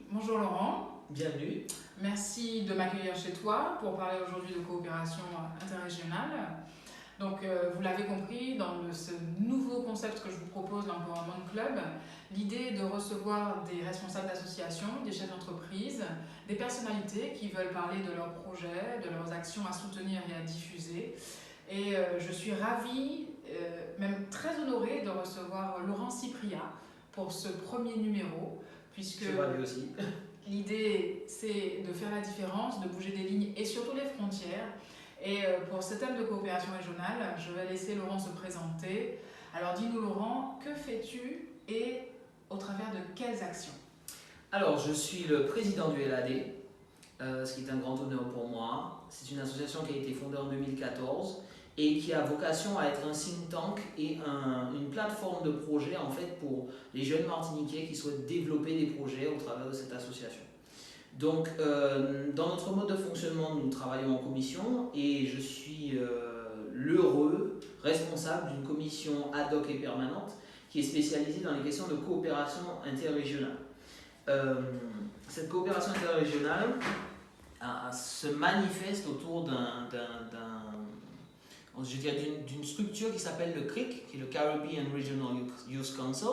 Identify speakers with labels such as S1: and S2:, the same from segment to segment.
S1: Bonjour Laurent,
S2: Bienvenue.
S1: merci de m'accueillir chez toi pour parler aujourd'hui de coopération interrégionale. Donc vous l'avez compris, dans ce nouveau concept que je vous propose, l'Empowerment Club, l'idée est de recevoir des responsables d'associations, des chefs d'entreprise, des personnalités qui veulent parler de leurs projets, de leurs actions à soutenir et à diffuser. Et je suis ravie, même très honorée de recevoir Laurent Cypria pour ce premier numéro,
S2: Je
S1: puisque
S2: suis ravi aussi.
S1: l'idée, c'est de faire la différence, de bouger des lignes et surtout les frontières. Et pour ce thème de coopération régionale, je vais laisser Laurent se présenter. Alors dis-nous Laurent, que fais-tu et au travers de quelles actions?
S2: Alors, je suis le président du LAD, ce qui est un grand honneur pour moi. C'est une association qui a été fondée en 2014 et qui a vocation à être un think tank et une plateforme de projet en fait pour les jeunes Martiniquais qui souhaitent développer des projets au travers de cette association. Donc, dans notre mode de fonctionnement, nous travaillons en commission et je suis l'heureux responsable d'une commission ad hoc et permanente qui est spécialisée dans les questions de coopération interrégionale. Euh, cette coopération interrégionale se manifeste autour d'une structure qui s'appelle le CRIC, qui est le Caribbean Regional Youth Council,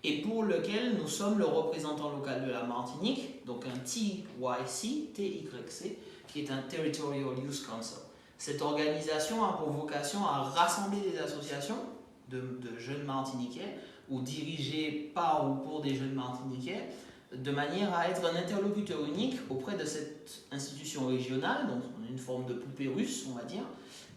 S2: et pour lequel nous sommes le représentant local de la Martinique, donc un TYC, TYC, qui est un Territorial Youth Council. Cette organisation a pour vocation à rassembler des associations de jeunes Martiniquais ou dirigées par ou pour des jeunes Martiniquais de manière à être un interlocuteur unique auprès de cette institution régionale, donc une forme de poupée russe, on va dire,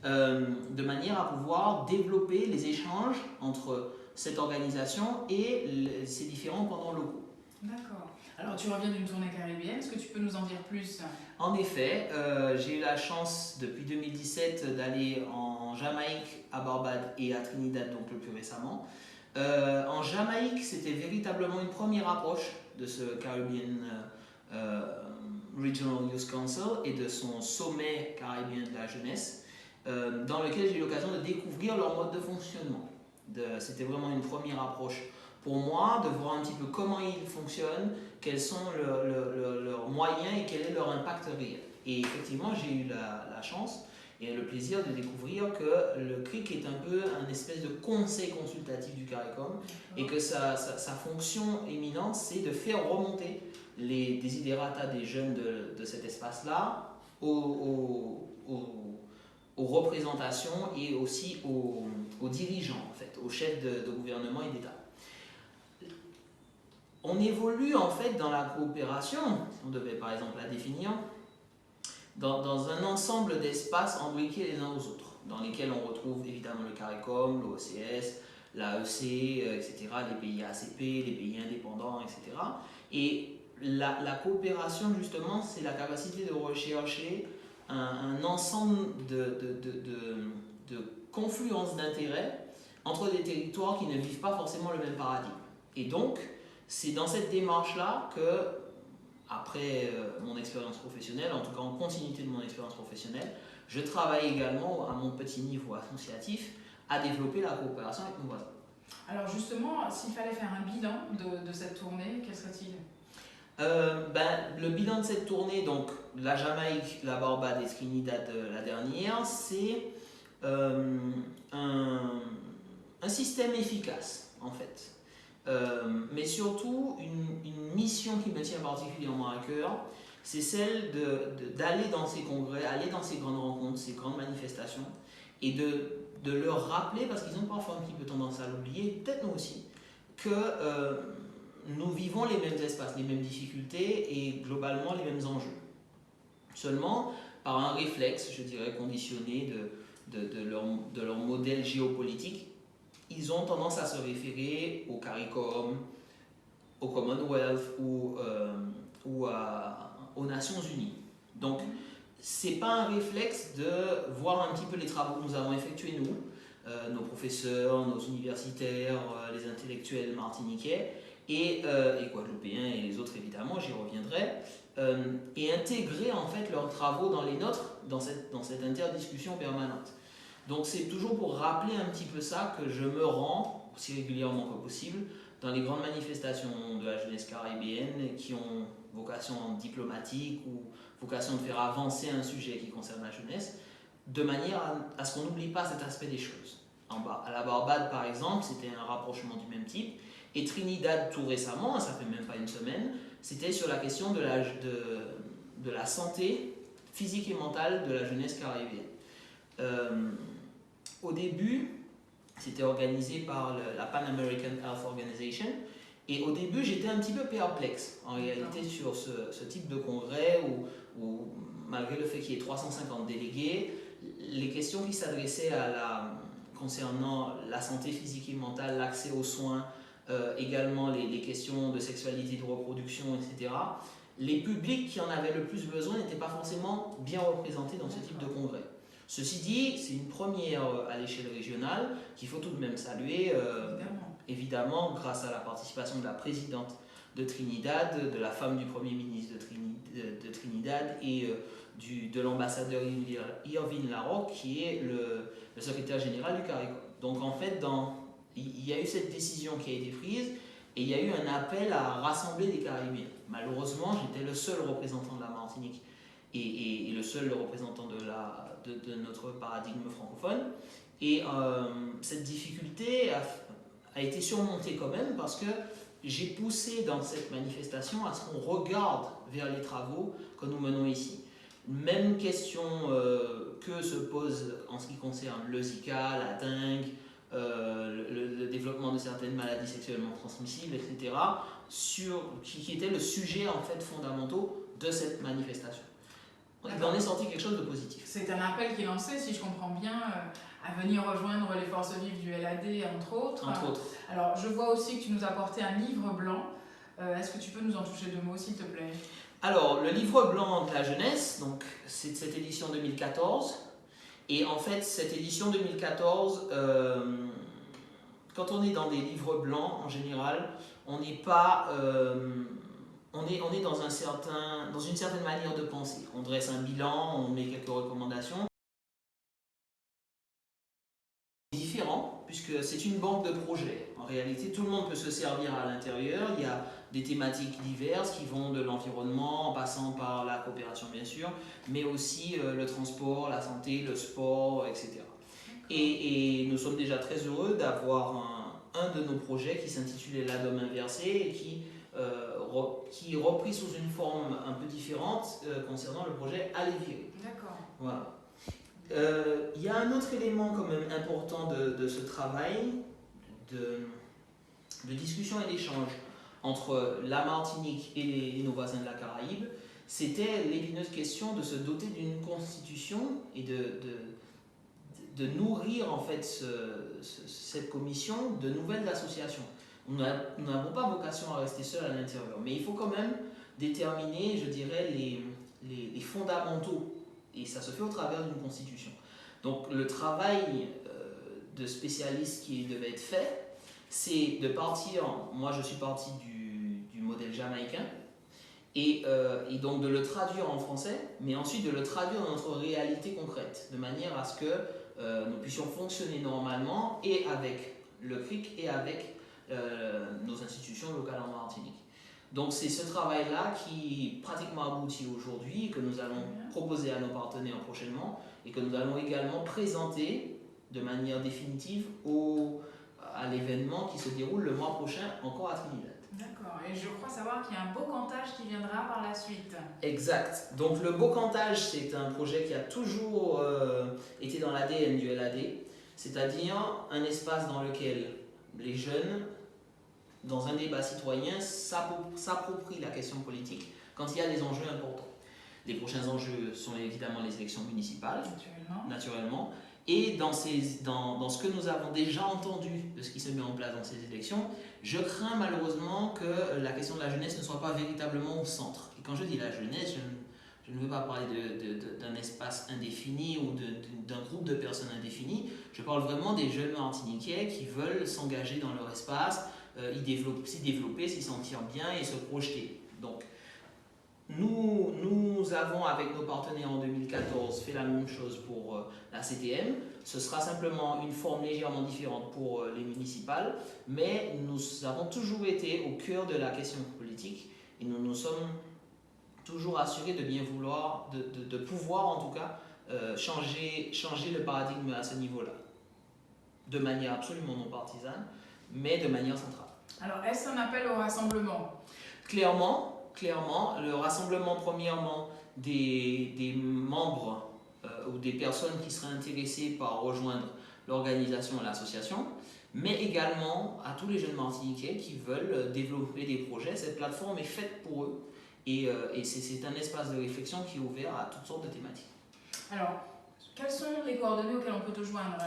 S2: de manière à pouvoir développer les échanges entre cette organisation et ses différents pendants locaux.
S1: D'accord. Alors tu reviens d'une tournée caribéenne, est-ce que tu peux nous en dire plus?
S2: En effet, j'ai eu la chance depuis 2017 d'aller en Jamaïque, à Barbade et à Trinidad, donc le plus récemment. En Jamaïque, c'était véritablement une première approche de ce Caribbean Regional Youth Council et de son sommet caribéen de la jeunesse, dans lequel j'ai eu l'occasion de découvrir leur mode de fonctionnement. C'était vraiment une première approche pour moi, de voir un petit peu comment ils fonctionnent, quels sont leurs moyens et quel est leur impact réel. Et effectivement, j'ai eu la chance et le plaisir de découvrir que le CRIC est un peu un espèce de conseil consultatif du CARICOM et que sa fonction éminente, c'est de faire remonter les desiderata des jeunes de cet espace-là aux représentations et aussi aux dirigeants, en fait, aux chefs de gouvernement et d'État. On évolue en fait dans la coopération, si on devait par exemple la définir, dans un ensemble d'espaces embriqués les uns aux autres, dans lesquels on retrouve évidemment le CARICOM, l'OCS, l'AEC, etc., les pays ACP, les pays indépendants, etc. Et la coopération, justement, c'est la capacité de rechercher un ensemble de confluences d'intérêts entre des territoires qui ne vivent pas forcément le même paradigme. Et donc, c'est dans cette démarche-là que, après mon expérience professionnelle, en tout cas en continuité de mon expérience professionnelle, je travaille également à mon petit niveau associatif à développer la coopération avec nos voisins.
S1: Alors justement, s'il fallait faire un bilan de cette tournée, quel serait-il?
S2: Le bilan de cette tournée, donc la Jamaïque, la Barbade et Trinidad la dernière, c'est un système efficace en fait. Mais surtout une mission qui me tient particulièrement à cœur, c'est celle d'aller dans ces congrès, aller dans ces grandes rencontres, ces grandes manifestations, et de leur rappeler, parce qu'ils ont parfois un petit peu tendance à l'oublier, peut-être nous aussi, que nous vivons les mêmes espaces, les mêmes difficultés et globalement les mêmes enjeux. Seulement, par un réflexe, je dirais, conditionné de leur modèle géopolitique, ils ont tendance à se référer au CARICOM, au Commonwealth ou aux Nations Unies. Donc, c'est pas un réflexe de voir un petit peu les travaux que nous avons effectués, nous, nos professeurs, nos universitaires, les intellectuels martiniquais et guadeloupéens et les autres évidemment, j'y reviendrai, et intégrer en fait leurs travaux dans les nôtres, dans cette interdiscussion permanente. Donc c'est toujours pour rappeler un petit peu ça que je me rends, aussi régulièrement que possible, dans les grandes manifestations de la jeunesse caribéenne qui ont vocation diplomatique ou vocation de faire avancer un sujet qui concerne la jeunesse, de manière à ce qu'on n'oublie pas cet aspect des choses. En bas, à la Barbade, par exemple, c'était un rapprochement du même type. Et Trinidad, tout récemment, ça fait même pas une semaine, c'était sur la question de la santé physique et mentale de la jeunesse caribéenne. Au début, c'était organisé par la Pan American Health Organization. Et au début, j'étais un petit peu perplexe, en réalité, sur ce type de congrès où malgré le fait qu'il y ait 350 délégués, les questions qui s'adressaient concernant la santé physique et mentale, l'accès aux soins, également les questions de sexualité, de reproduction, etc., les publics qui en avaient le plus besoin n'étaient pas forcément bien représentés dans ce type de congrès. Ceci dit, c'est une première à l'échelle régionale qu'il faut tout de même saluer, évidemment grâce à la participation de la présidente de Trinidad, de la femme du Premier ministre de Trinidad et de l'ambassadeur Irvine Larocque, qui est le secrétaire général du CARICOM. Donc en fait, il y a eu cette décision qui a été prise et il y a eu un appel à rassembler des Caribéens. Malheureusement, j'étais le seul représentant de la Martinique et le seul représentant de notre paradigme francophone. Et cette difficulté a été surmontée quand même parce que j'ai poussé dans cette manifestation à ce qu'on regarde vers les travaux que nous menons ici. Même question que se pose en ce qui concerne le Zika, la dengue, le développement de certaines maladies sexuellement transmissibles, etc., qui était le sujet en fait fondamentaux de cette manifestation. Il en est sorti quelque chose de positif.
S1: C'est un appel qui est lancé, si je comprends bien, à venir rejoindre les forces vives du LAD, entre autres. Alors, je vois aussi que tu nous as apporté un livre blanc. Est-ce que tu peux nous en toucher 2 mots, s'il te plaît?
S2: Alors, le livre blanc de la jeunesse, donc, c'est de cette édition 2014. Et en fait, cette édition 2014, quand on est dans des livres blancs, en général, on n'est pas... on est dans une certaine manière de penser. On dresse un bilan, on met quelques recommandations. C'est différent, puisque c'est une banque de projets. En réalité, tout le monde peut se servir à l'intérieur. Il y a des thématiques diverses qui vont de l'environnement, en passant par la coopération, bien sûr, mais aussi le transport, la santé, le sport, etc. Et nous sommes déjà très heureux d'avoir un de nos projets qui s'intitulait l'ADOM inversé et qui est repris sous une forme un peu différente concernant le projet Aller virer.
S1: D'accord.
S2: Voilà. Il y a un autre élément quand même important de ce travail de discussion et d'échange entre la Martinique et nos voisins de la Caraïbe, c'était l'épineuse question de se doter d'une constitution et de nourrir en fait cette commission de nouvelles associations. Nous n'avons pas vocation à rester seuls à l'intérieur, mais il faut quand même déterminer, je dirais, les fondamentaux, et ça se fait au travers d'une constitution. Donc le travail de spécialiste qui devait être fait, c'est de partir, moi je suis parti du modèle jamaïcain, et donc de le traduire en français, mais ensuite de le traduire dans notre réalité concrète, de manière à ce que nous puissions fonctionner normalement et avec le CRIC et avec nos institutions locales en Martinique. Donc c'est ce travail-là qui pratiquement aboutit aujourd'hui, que nous allons proposer à nos partenaires prochainement et que nous allons également présenter de manière définitive à l'événement qui se déroule le mois prochain encore à Trinidad.
S1: D'accord, et je crois savoir qu'il y a un beau cantage qui viendra par la suite.
S2: Exact. Donc le beau cantage, c'est un projet qui a toujours été dans l'ADN du LAD, c'est-à-dire un espace dans lequel les jeunes, dans un débat citoyen, s'approprient la question politique quand il y a des enjeux importants. Les prochains enjeux sont évidemment les élections municipales, naturellement. Et dans ce que nous avons déjà entendu de ce qui se met en place dans ces élections, je crains malheureusement que la question de la jeunesse ne soit pas véritablement au centre. Et quand je dis la jeunesse, je ne veux pas parler d'un espace indéfini ou d'un groupe de personnes indéfinies. Je parle vraiment des jeunes martiniquais qui veulent s'engager dans leur espace, s'y développer, s'y sentir bien et se projeter. Donc, nous avons, avec nos partenaires en 2014, fait la même chose pour la CTM. Ce sera simplement une forme légèrement différente pour les municipales, mais nous avons toujours été au cœur de la question politique et nous nous sommes toujours assuré de bien vouloir, de pouvoir en tout cas changer le paradigme à ce niveau-là, de manière absolument non partisane, mais de manière centrale.
S1: Alors, est-ce un appel au rassemblement?
S2: Clairement, le rassemblement premièrement des membres ou des personnes qui seraient intéressées par rejoindre l'organisation et l'association, mais également à tous les jeunes Martiniquais qui veulent développer des projets. Cette plateforme est faite pour eux et c'est un espace de réflexion qui est ouvert à toutes sortes de thématiques.
S1: Alors, quelles sont les coordonnées auxquelles on peut te joindre?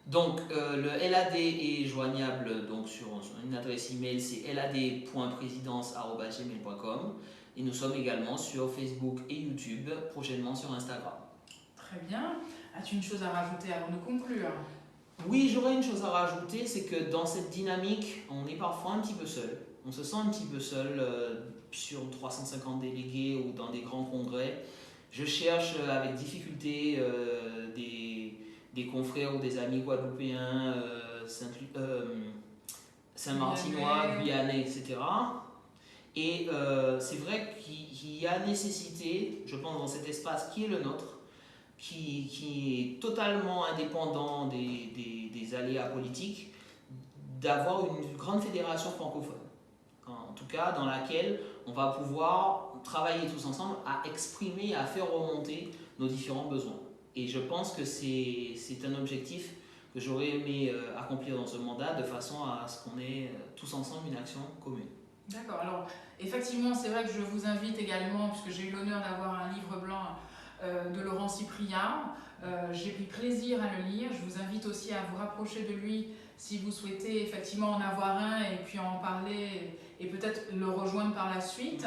S2: Donc, le LAD est joignable donc, sur une adresse email, c'est lad.présidence@gmail.com. Et nous sommes également sur Facebook et YouTube, prochainement sur Instagram.
S1: Très bien. As-tu une chose à rajouter avant de conclure?
S2: Oui, j'aurais une chose à rajouter, c'est que dans cette dynamique, on est parfois un petit peu seul. On se sent un petit peu seul sur 350 délégués ou dans des grands congrès. Je cherche avec difficulté des confrères ou des amis guadeloupéens, Saint-Martinois, Guyanais, etc. Et c'est vrai qu'il y a nécessité, je pense, dans cet espace qui est le nôtre, qui est totalement indépendant des aléas politiques, d'avoir une grande fédération francophone. En tout cas, dans laquelle on va pouvoir travailler tous ensemble à exprimer, à faire remonter nos différents besoins. Et je pense que c'est un objectif que j'aurais aimé accomplir dans ce mandat, de façon à ce qu'on ait tous ensemble une action commune.
S1: D'accord. Alors, effectivement, c'est vrai que je vous invite également, puisque j'ai eu l'honneur d'avoir un livre blanc de Laurent Cyprien. J'ai pris plaisir à le lire. Je vous invite aussi à vous rapprocher de lui si vous souhaitez effectivement en avoir un et puis en parler et peut-être le rejoindre par la suite.